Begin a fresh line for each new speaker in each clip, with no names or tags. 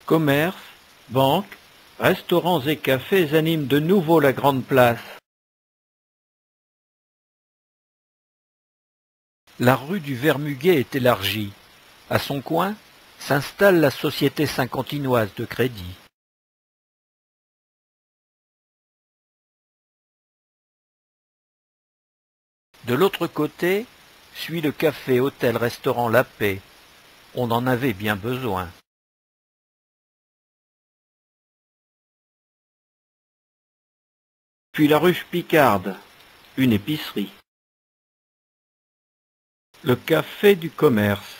Commerces, banques, restaurants et cafés animent de nouveau la grande place. La rue du Vermuguet est élargie. À son coin s'installe la Société Saint-Cantinoise de crédit. De l'autre côté suit le café hôtel-restaurant La Paix. On en avait bien besoin. Puis la rue Picarde, une épicerie. Le café du commerce,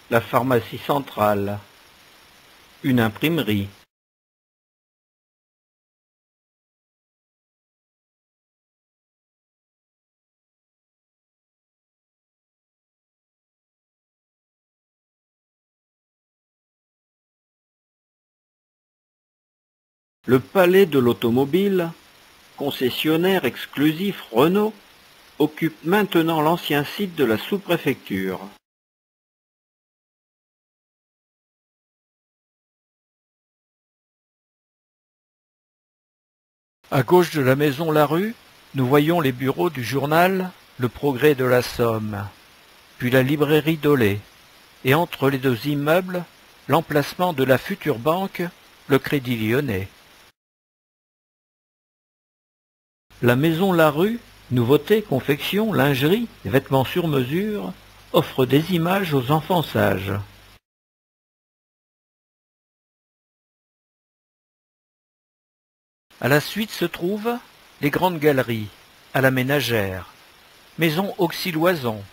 la pharmacie centrale, une imprimerie. Le palais de l'automobile, concessionnaire exclusif Renault, occupe maintenant l'ancien site de la sous-préfecture. À gauche de la maison Larue, nous voyons les bureaux du journal Le Progrès de la Somme, puis la librairie Dolé, et entre les deux immeubles, l'emplacement de la future banque, le Crédit Lyonnais. La maison Larue, nouveautés, confection, lingerie, vêtements sur mesure, offre des images aux enfants sages. À la suite se trouvent les grandes galeries, à la Ménagère, maison Auxy-Loison.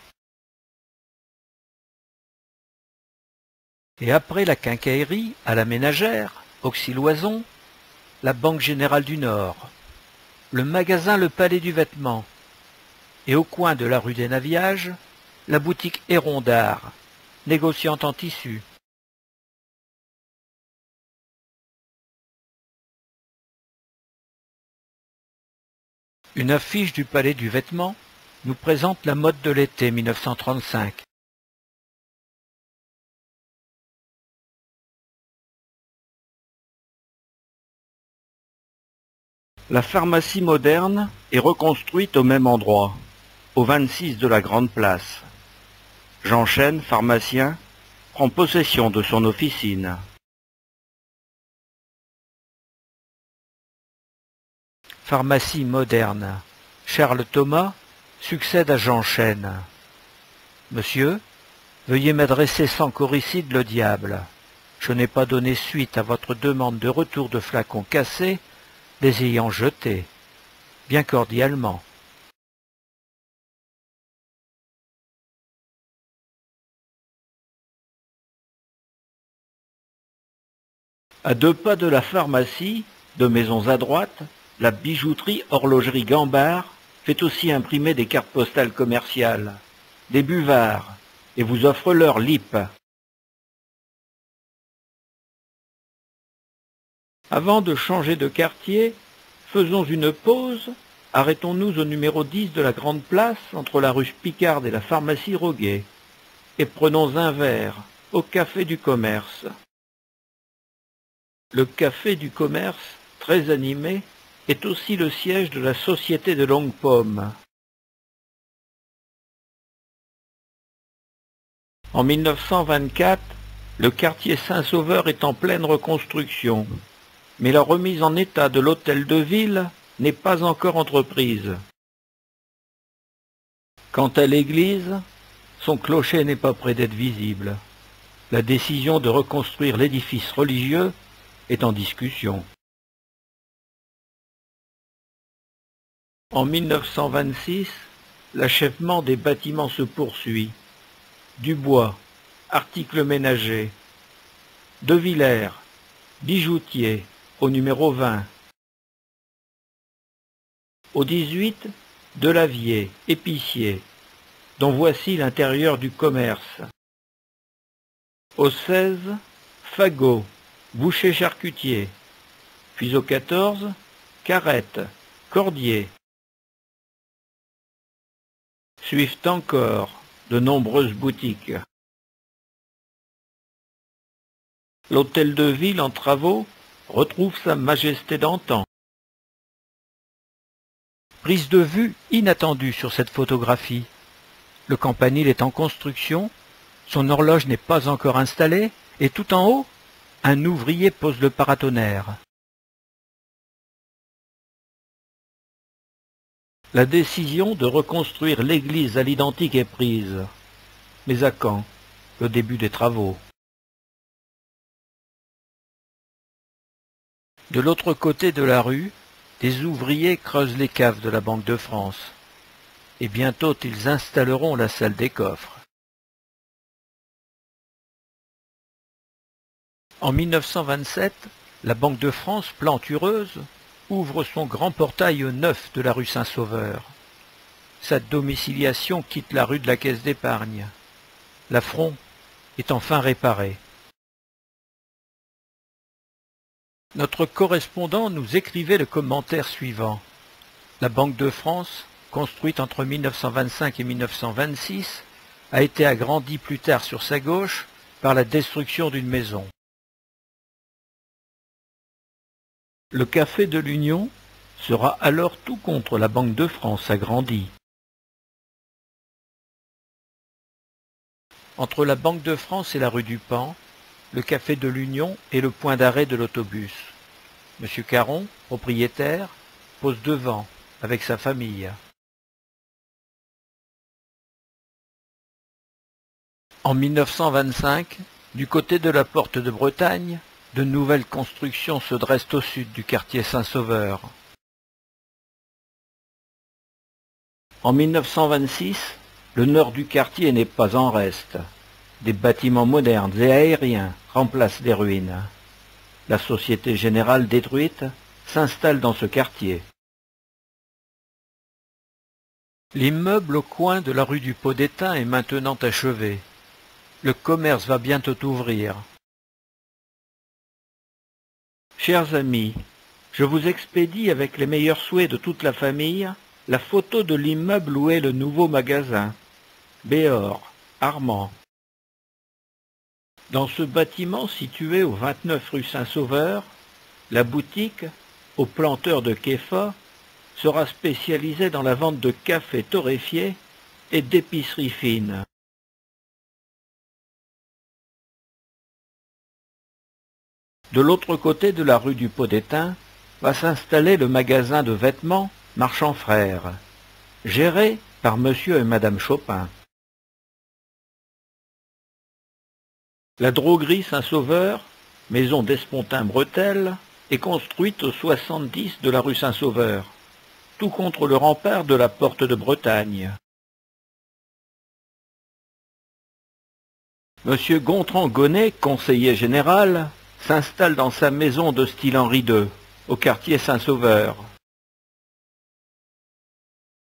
Et après la quincaillerie, à la Ménagère, Auxy-Loison, la Banque Générale du Nord, le magasin Le Palais du Vêtement, et au coin de la rue des Naviages, la boutique Héron d'Art, négociante en tissu. Une affiche du Palais du Vêtement nous présente la mode de l'été 1935. La pharmacie moderne est reconstruite au même endroit, au 26 de la Grande Place. Jean Chêne, pharmacien, prend possession de son officine. Pharmacie moderne. Charles Thomas succède à Jean Chêne. Monsieur, veuillez m'adresser sans choricide le diable. Je n'ai pas donné suite à votre demande de retour de flacons cassés, les ayant jetés, bien cordialement. À 2 pas de la pharmacie, 2 maisons à droite, la bijouterie Horlogerie Gambard fait aussi imprimer des cartes postales commerciales, des buvards, et vous offre leur LIP. Avant de changer de quartier, faisons une pause, arrêtons-nous au numéro 10 de la Grande Place, entre la rue Picarde et la pharmacie Roguet, et prenons un verre au Café du Commerce. Le Café du Commerce, très animé, est aussi le siège de la Société de Longue Pomme. En 1924, le quartier Saint-Sauveur est en pleine reconstruction, mais la remise en état de l'hôtel de ville n'est pas encore entreprise. Quant à l'église, son clocher n'est pas près d'être visible. La décision de reconstruire l'édifice religieux est en discussion. En 1926, l'achèvement des bâtiments se poursuit. Du bois, articles ménagers. De Villers, bijoutier, au numéro 20. Au 18, Delavier, épicier, dont voici l'intérieur du commerce. Au 16, Fagot, boucher charcutier. Puis au 14, Carrette, cordier. Suivent encore de nombreuses boutiques. L'hôtel de ville en travaux retrouve sa majesté d'antan. Prise de vue inattendue sur cette photographie. Le campanile est en construction, son horloge n'est pas encore installée, et tout en haut, un ouvrier pose le paratonnerre. La décision de reconstruire l'église à l'identique est prise. Mais à quand le début des travaux? De l'autre côté de la rue, des ouvriers creusent les caves de la Banque de France. Et bientôt ils installeront la salle des coffres. En 1927, la Banque de France, plantureuse, ouvre son grand portail neuf de la rue Saint-Sauveur. Sa domiciliation quitte la rue de la Caisse d'épargne. L'affront est enfin réparé. Notre correspondant nous écrivait le commentaire suivant. La Banque de France, construite entre 1925 et 1926, a été agrandie plus tard sur sa gauche par la destruction d'une maison. Le café de l'Union sera alors tout contre la Banque de France agrandie. Entre la Banque de France et la rue du Pan, le café de l'Union est le point d'arrêt de l'autobus. Monsieur Caron, propriétaire, pose devant, avec sa famille. En 1925, du côté de la Porte de Bretagne, de nouvelles constructions se dressent au sud du quartier Saint-Sauveur. En 1926, le nord du quartier n'est pas en reste. Des bâtiments modernes et aériens remplacent les ruines. La Société Générale détruite s'installe dans ce quartier. L'immeuble au coin de la rue du Pot d'Étain est maintenant achevé. Le commerce va bientôt ouvrir. Chers amis, je vous expédie avec les meilleurs souhaits de toute la famille la photo de l'immeuble où est le nouveau magasin. Béor, Armand. Dans ce bâtiment situé au 29 rue Saint-Sauveur, la boutique, au planteur de Kéfa, sera spécialisée dans la vente de café torréfié et d'épiceries fines. De l'autre côté de la rue du Pot d'Étain va s'installer le magasin de vêtements Marchand Frères, géré par Monsieur et Madame Chopin. La droguerie Saint-Sauveur, maison d'Espontin-Bretelles, est construite au 70 de la rue Saint-Sauveur, tout contre le rempart de la Porte de Bretagne. Monsieur Gontran-Gonnet, conseiller général, s'installe dans sa maison de style Henri II, au quartier Saint-Sauveur.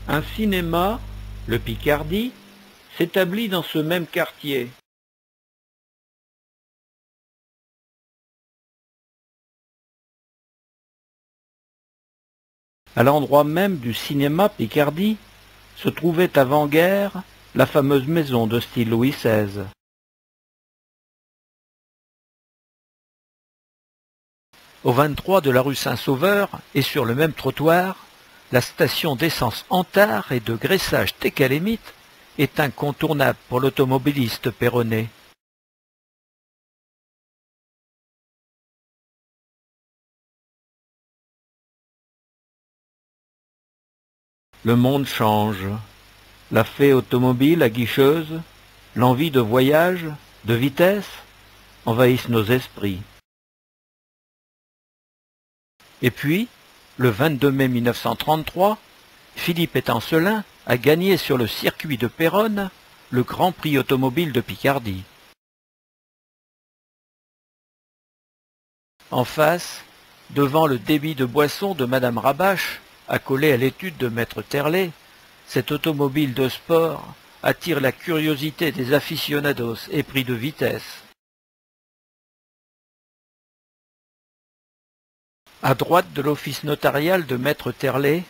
Un cinéma, le Picardie, s'établit dans ce même quartier. À l'endroit même du cinéma Picardie se trouvait avant-guerre la fameuse maison de style Louis XVI. Au 23 de la rue Saint-Sauveur et sur le même trottoir, la station d'essence Antar et de graissage Técalémite est incontournable pour l'automobiliste péronné. Le monde change. La fée automobile aguicheuse, l'envie de voyage, de vitesse, envahissent nos esprits. Et puis, le 22 mai 1933, Philippe Étancelin a gagné sur le circuit de Péronne le Grand Prix automobile de Picardie. En face, devant le débit de boisson de Madame Rabache, accolé à l'étude de Maître Terlet, cette automobile de sport attire la curiosité des aficionados épris de vitesse. À droite de l'office notarial de Maître Terlet,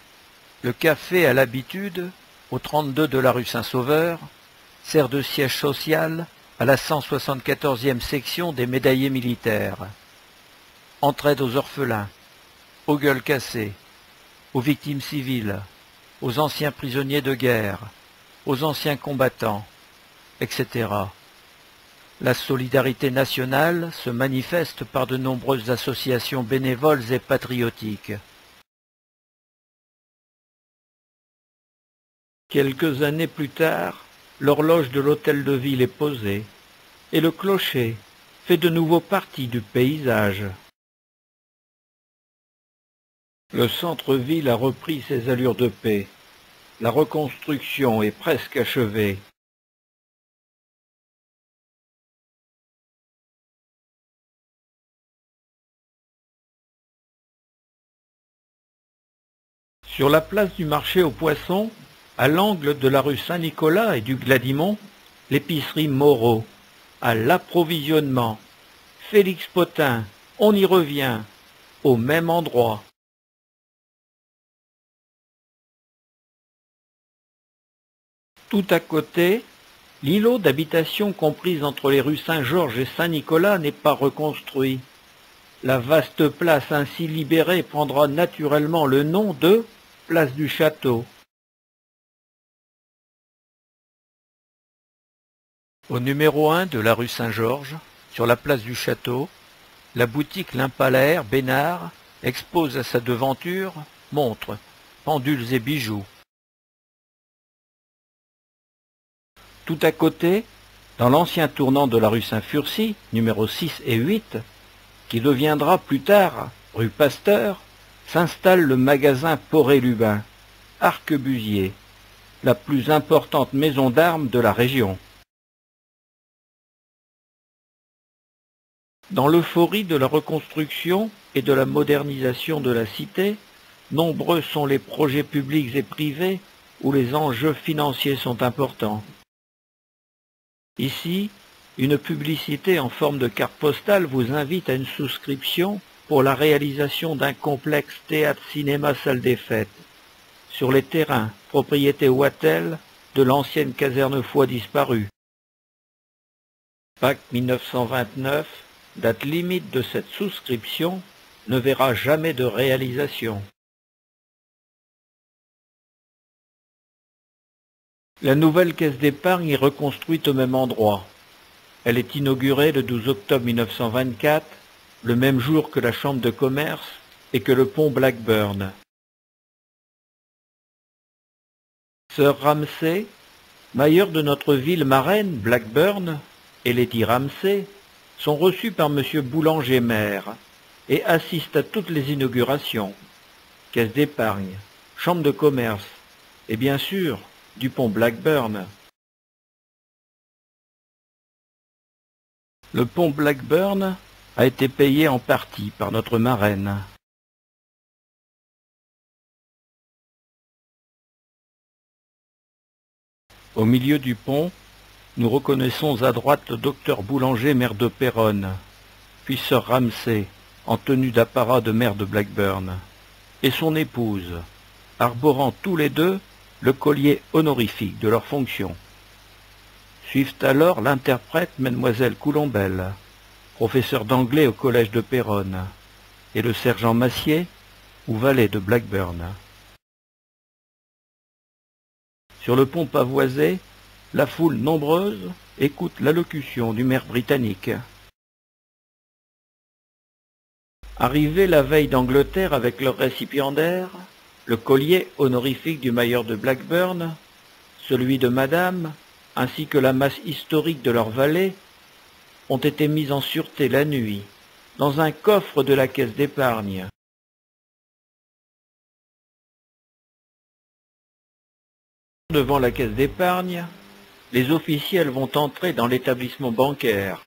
le café à l'habitude, au 32 de la rue Saint-Sauveur, sert de siège social à la 174e section des médaillés militaires. Entraide aux orphelins, aux gueules cassées, aux victimes civiles, aux anciens prisonniers de guerre, aux anciens combattants, etc. La solidarité nationale se manifeste par de nombreuses associations bénévoles et patriotiques. Quelques années plus tard, l'horloge de l'hôtel de ville est posée, et le clocher fait de nouveau partie du paysage. Le centre-ville a repris ses allures de paix. La reconstruction est presque achevée. Sur la place du marché aux poissons, à l'angle de la rue Saint-Nicolas et du Gladimont, l'épicerie Moreau, à l'approvisionnement. Félix Potin, on y revient, au même endroit. Tout à côté, l'îlot d'habitation comprise entre les rues Saint-Georges et Saint-Nicolas n'est pas reconstruit. La vaste place ainsi libérée prendra naturellement le nom de place du Château. Au numéro 1 de la rue Saint-Georges, sur la place du Château, la boutique L'Impalaire Bénard expose à sa devanture montres, pendules et bijoux. Tout à côté, dans l'ancien tournant de la rue Saint-Furcy, numéro 6 et 8, qui deviendra plus tard rue Pasteur, s'installe le magasin Poré-Lubin, arquebusier, la plus importante maison d'armes de la région. Dans l'euphorie de la reconstruction et de la modernisation de la cité, nombreux sont les projets publics et privés où les enjeux financiers sont importants. Ici, une publicité en forme de carte postale vous invite à une souscription pour la réalisation d'un complexe théâtre-cinéma-salle des fêtes sur les terrains, propriété Wattel, de l'ancienne caserne Foy disparue. Pacte 1929, date limite de cette souscription, ne verra jamais de réalisation. La nouvelle caisse d'épargne est reconstruite au même endroit. Elle est inaugurée le 12 octobre 1924, le même jour que la chambre de commerce et que le pont Blackburn. Sir Ramsay, maire de notre ville marraine, Blackburn, et Lady Ramsay, sont reçus par M. Boulanger maire et assistent à toutes les inaugurations, caisse d'épargne, chambre de commerce et bien sûr du pont Blackburn. Le pont Blackburn a été payé en partie par notre marraine. Au milieu du pont, nous reconnaissons à droite le docteur Boulanger, maire de Péronne, puis Sir Ramsay, en tenue d'apparat de maire de Blackburn, et son épouse, arborant tous les deux le collier honorifique de leur fonction. Suivent alors l'interprète Mademoiselle Coulombelle, professeur d'anglais au collège de Péronne, et le sergent Massier, ou valet de Blackburn. Sur le pont pavoisé, la foule nombreuse écoute l'allocution du maire britannique. Arrivés la veille d'Angleterre avec leur récipiendaire, le collier honorifique du maire de Blackburn, celui de Madame, ainsi que la masse historique de leur valet, ont été mis en sûreté la nuit, dans un coffre de la caisse d'épargne. Devant la caisse d'épargne, les officiels vont entrer dans l'établissement bancaire.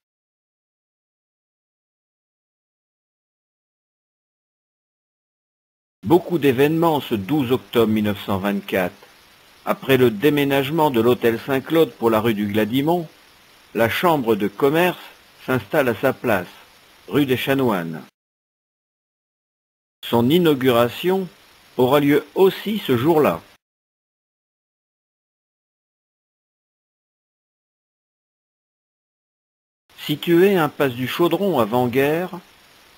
Beaucoup d'événements ce 12 octobre 1924. Après le déménagement de l'hôtel Saint-Claude pour la rue du Gladimont, la chambre de commerce s'installe à sa place, rue des Chanoines. Son inauguration aura lieu aussi ce jour-là.
Situé impasse du Chaudron avant-guerre,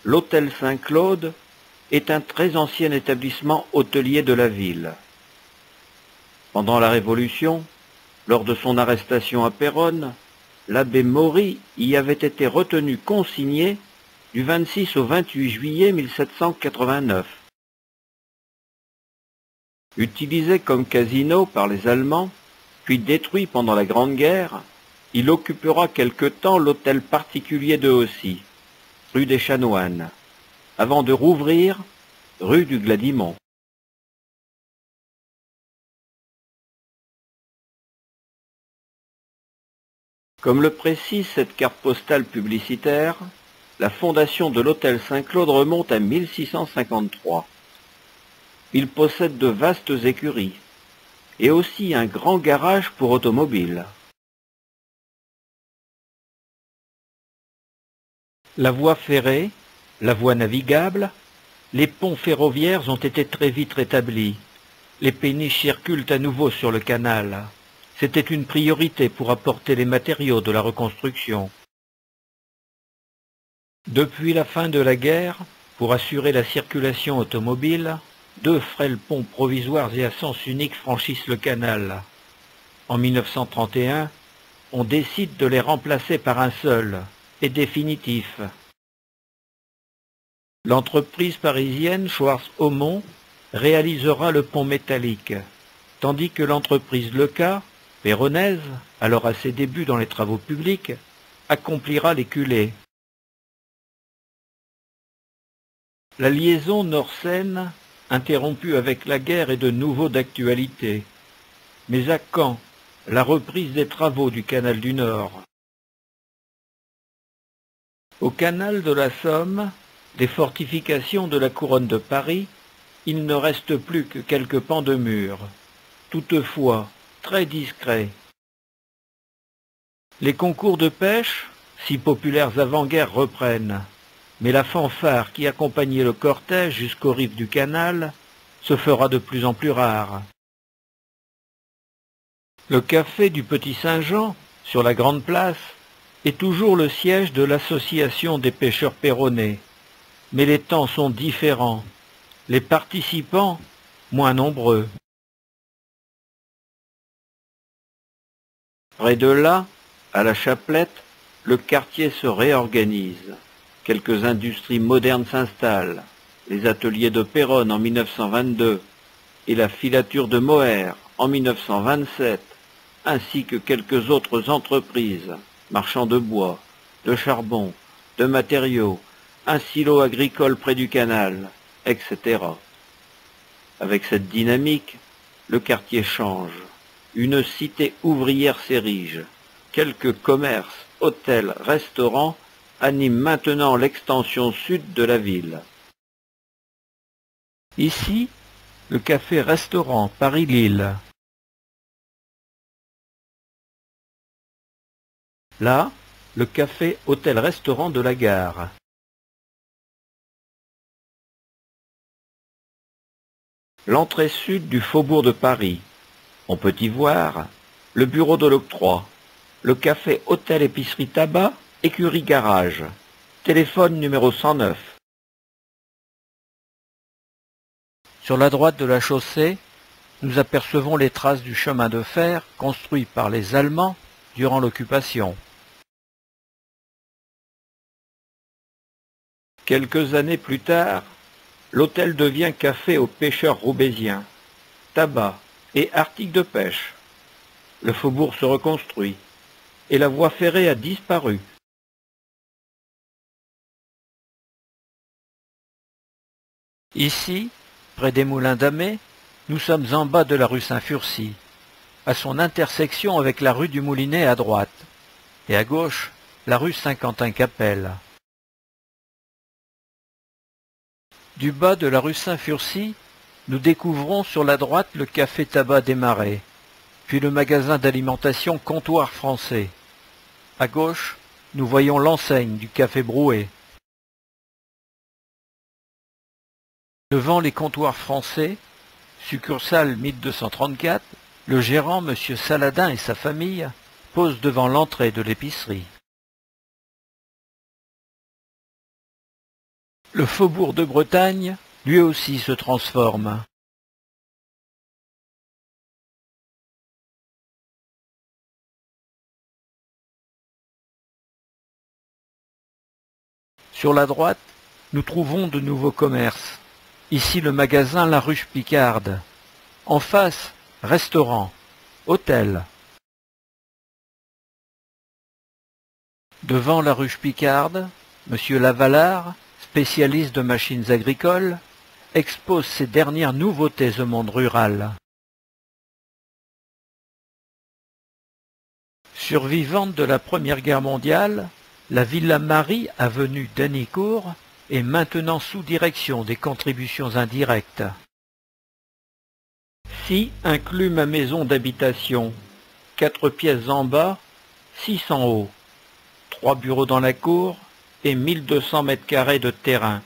l'hôtel Saint-Claude est un très ancien établissement hôtelier de la ville. Pendant la Révolution, lors de son arrestation à Péronne, l'abbé Maury y avait été retenu consigné du 26 au 28 juillet 1789. Utilisé comme casino par les Allemands, puis détruit pendant la Grande Guerre, il occupera quelque temps l'hôtel particulier de Haussy, rue des Chanoines, avant de rouvrir rue du Gladimont. Comme le précise cette carte postale publicitaire, la fondation de l'hôtel Saint-Claude remonte à 1653. Il possède de vastes écuries et aussi un grand garage pour automobiles. La voie ferrée, la voie navigable, les ponts ferroviaires ont été très vite rétablis. Les péniches circulent à nouveau sur le canal. C'était une priorité pour apporter les matériaux de la reconstruction. Depuis la fin de la guerre, pour assurer la circulation automobile, 2 frêles ponts provisoires et à sens unique franchissent le canal. En 1931, on décide de les remplacer par un seul, et définitif. L'entreprise parisienne Schwarz-Aumont réalisera le pont métallique, tandis que l'entreprise Leca, péronnaise, alors à ses débuts dans les travaux publics, accomplira les culées. La liaison Nord-Seine, interrompue avec la guerre, est de nouveau d'actualité. Mais à quand la reprise des travaux du canal du Nord? Au canal de la Somme, des fortifications de la couronne de Paris, il ne reste plus que quelques pans de murs, toutefois très discrets. Les concours de pêche, si populaires avant-guerre, reprennent, mais la fanfare qui accompagnait le cortège jusqu'aux rives du canal se fera de plus en plus rare. Le café du Petit Saint-Jean, sur la Grande Place, est toujours le siège de l'association des pêcheurs péronnais. Mais les temps sont différents, les participants moins nombreux. Près de là, à la Chapelette, le quartier se réorganise. Quelques industries modernes s'installent, les ateliers de Péronne en 1922 et la filature de Moher en 1927, ainsi que quelques autres entreprises, marchands de bois, de charbon, de matériaux, un silo agricole près du canal, etc. Avec cette dynamique, le quartier change. Une cité ouvrière s'érige. Quelques commerces, hôtels, restaurants animent maintenant l'extension sud de la ville. Ici, le café-restaurant Paris-Lille. Là, le café-hôtel-restaurant de la gare. L'entrée sud du faubourg de Paris. On peut y voir le bureau de l'octroi, le café hôtel épicerie tabac, écurie garage, téléphone numéro 109. Sur la droite de la chaussée, nous apercevons les traces du chemin de fer construit par les Allemands durant l'occupation. Quelques années plus tard, l'hôtel devient café aux pêcheurs roubaisiens, tabac et articles de pêche. Le faubourg se reconstruit et la voie ferrée a disparu. Ici, près des Moulins d'Amé, nous sommes en bas de la rue Saint-Furcy, à son intersection avec la rue du Moulinet à droite, et à gauche, la rue Saint-Quentin-Capelle. Du bas de la rue Saint-Furcy, nous découvrons sur la droite le café Tabac des Marais, puis le magasin d'alimentation Comptoir Français. À gauche, nous voyons l'enseigne du café Brouet. Devant les comptoirs français, succursale 1234, le gérant, M. Saladin et sa famille, posent devant l'entrée de l'épicerie.
Le faubourg de Bretagne, lui aussi, se transforme. Sur la droite, nous trouvons de nouveaux commerces. Ici le magasin La Ruche Picarde. En face, restaurant, hôtel. Devant La Ruche Picarde, M. Lavalard, spécialiste de machines agricoles, expose ses dernières nouveautés au monde rural. Survivante de la Première Guerre mondiale, la Villa Marie, avenue Danicourt, est maintenant sous direction des contributions indirectes. Si inclut ma maison d'habitation, 4 pièces en bas, 6 en haut, 3 bureaux dans la cour et 1200 mètres carrés de terrain.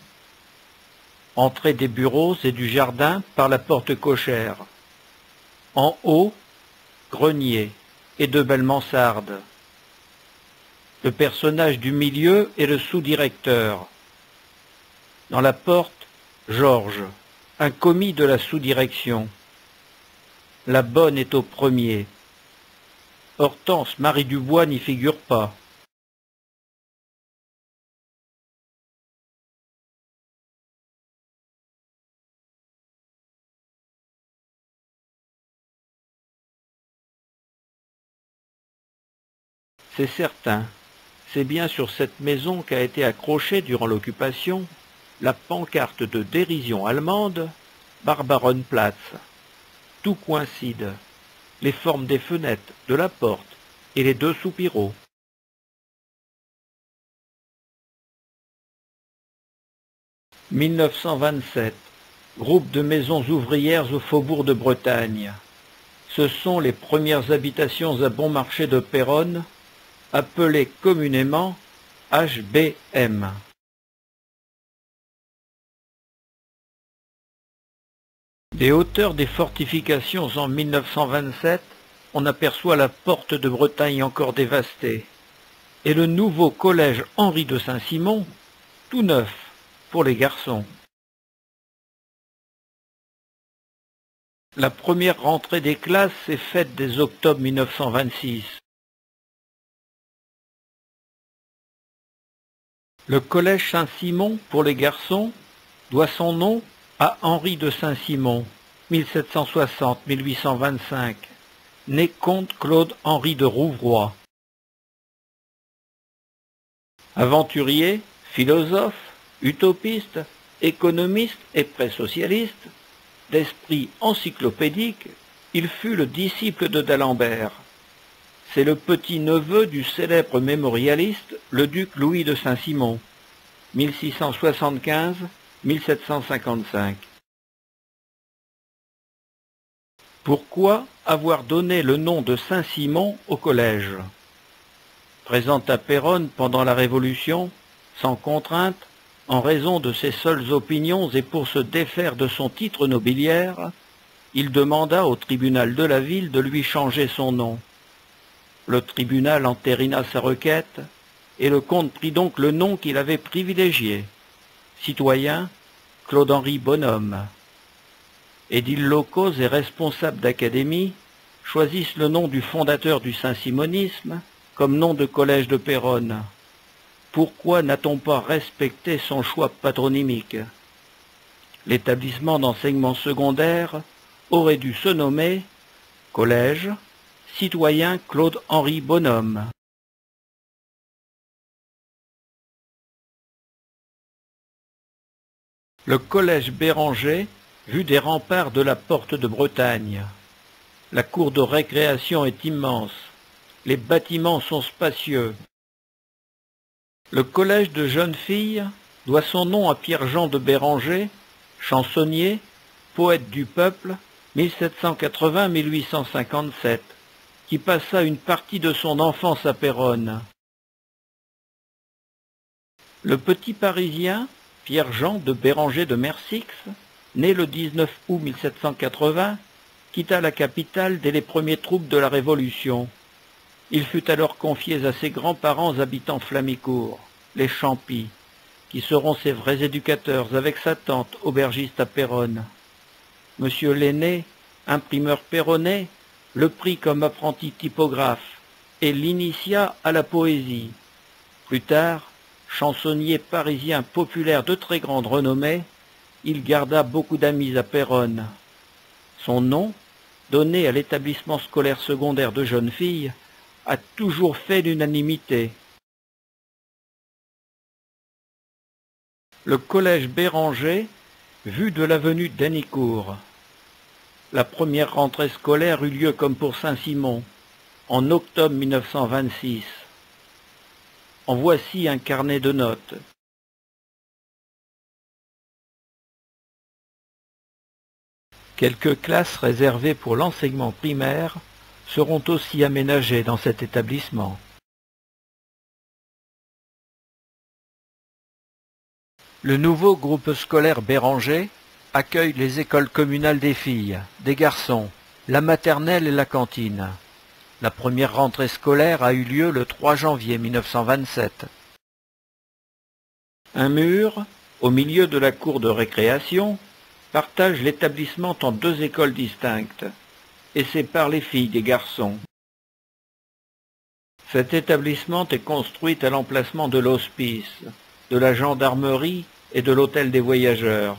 Entrée des bureaux et du jardin par la porte cochère. En haut, grenier et 2 belles mansardes. Le personnage du milieu est le sous-directeur. Dans la porte, Georges, un commis de la sous-direction. La bonne est au premier. Hortense, Marie Dubois, n'y figure pas. C'est certain, c'est bien sur cette maison qu'a été accrochée durant l'occupation la pancarte de dérision allemande « Barbarenplatz ». Tout coïncide, les formes des fenêtres, de la porte et les 2 soupiraux. « 1927, groupe de maisons ouvrières au faubourg de Bretagne. Ce sont les premières habitations à bon marché de Péronne, appelées communément HBM. Des hauteurs des fortifications en 1927, on aperçoit la porte de Bretagne encore dévastée, et le nouveau collège Henri de Saint-Simon, tout neuf pour les garçons. La première rentrée des classes est faite dès octobre 1926. Le collège Saint-Simon pour les garçons doit son nom à Henri de Saint-Simon, 1760-1825, né comte Claude-Henri de Rouvroy. Aventurier, philosophe, utopiste, économiste et pré-socialiste, d'esprit encyclopédique, il fut le disciple de d'Alembert. C'est le petit-neveu du célèbre mémorialiste, le duc Louis de Saint-Simon, 1675-1755. Pourquoi avoir donné le nom de Saint-Simon au collège? Présent à Péronne pendant la Révolution, sans contrainte, en raison de ses seules opinions et pour se défaire de son titre nobiliaire, il demanda au tribunal de la ville de lui changer son nom. Le tribunal entérina sa requête, et le comte prit donc le nom qu'il avait privilégié, citoyen Claude-Henri Bonhomme. Édiles locaux et responsables d'académie choisissent le nom du fondateur du saint-simonisme comme nom de collège de Péronne. Pourquoi n'a-t-on pas respecté son choix patronymique? L'établissement d'enseignement secondaire aurait dû se nommer Collège Citoyen Claude-Henri Bonhomme. Le collège Béranger, vu des remparts de la porte de Bretagne. La cour de récréation est immense. Les bâtiments sont spacieux. Le collège de jeunes filles doit son nom à Pierre-Jean de Béranger, chansonnier, poète du peuple, 1780-1857, qui passa une partie de son enfance à Péronne. Le petit Parisien, Pierre-Jean de Béranger de Mersix, né le 19 août 1780, quitta la capitale dès les premiers troubles de la Révolution. Il fut alors confié à ses grands-parents habitant Flamicourt, les Champis,
qui seront ses vrais éducateurs, avec sa tante, aubergiste à Péronne. Monsieur l'aîné, imprimeur péronais, le prit comme apprenti typographe et l'initia à la poésie. Plus tard, chansonnier parisien populaire de très grande renommée, il garda beaucoup d'amis à Péronne. Son nom, donné à l'établissement scolaire secondaire de jeunes filles, a toujours fait l'unanimité. Le collège Béranger, vu de l'avenue d'Henicourt. La première rentrée scolaire eut lieu comme pour Saint-Simon, en octobre 1926. En voici un carnet de notes. Quelques classes réservées pour l'enseignement primaire seront aussi aménagées dans cet établissement. Le nouveau groupe scolaire Béranger accueille les écoles communales des filles, des garçons, la maternelle et la cantine. La première rentrée scolaire a eu lieu le 3 janvier 1927. Un mur, au milieu de la cour de récréation, partage l'établissement en deux écoles distinctes et sépare les filles des garçons. Cet établissement est construit à l'emplacement de l'hospice, de la gendarmerie et de l'hôtel des voyageurs,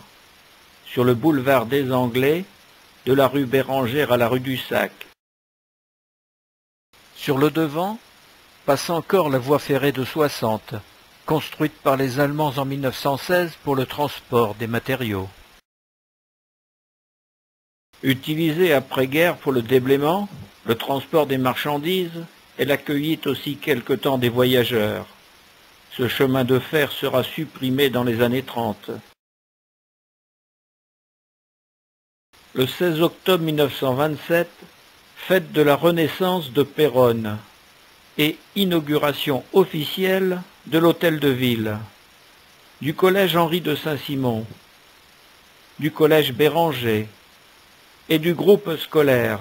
sur le boulevard des Anglais, de la rue Bérangère à la rue du Sac. Sur le devant, passe encore la voie ferrée de 60, construite par les Allemands en 1916 pour le transport des matériaux. Utilisée après-guerre pour le déblaiement, le transport des marchandises, elle accueillit aussi quelque temps des voyageurs. Ce chemin de fer sera supprimé dans les années 30. Le 16 octobre 1927, fête de la Renaissance de Péronne et inauguration officielle de l'hôtel de ville, du collège Henri de Saint-Simon, du collège Béranger et du groupe scolaire.